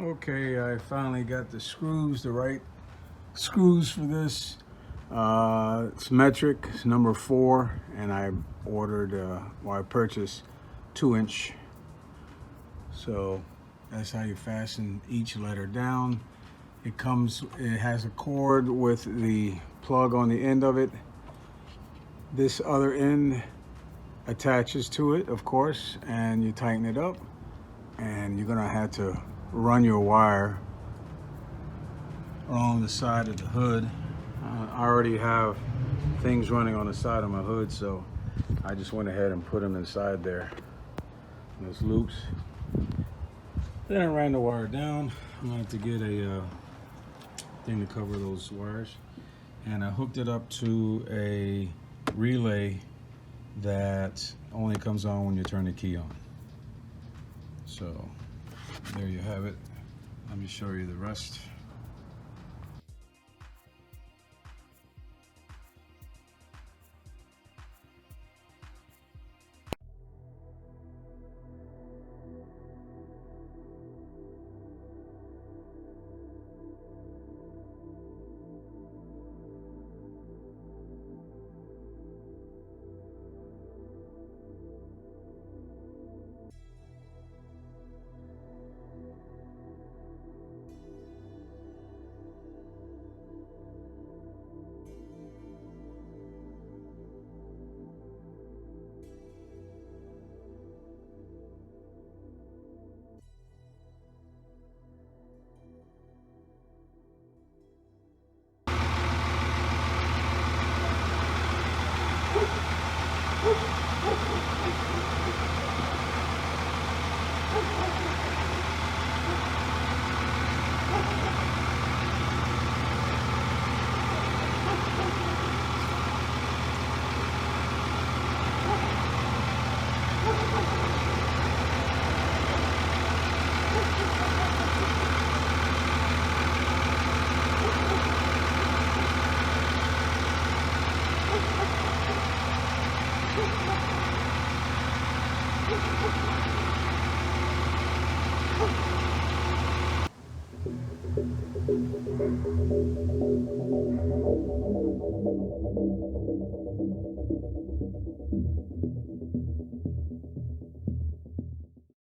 Okay, I finally got the screws, the right screws for this. It's metric, it's number 4, and I ordered, I purchased 2-inch. So that's how you fasten each letter down. It has a cord with the plug on the end of it. This other end attaches to it, of course, and you tighten it up, and you're gonna have to run your wire along the side of the hood. I already have things running on the side of my hood, so I just went ahead and put them inside there, those loops. Then I ran the wire down. I'm gonna have to get a thing to cover those wires, and I hooked it up to a relay that only comes on when you turn the key on. So there you have it. Let me show you the rest.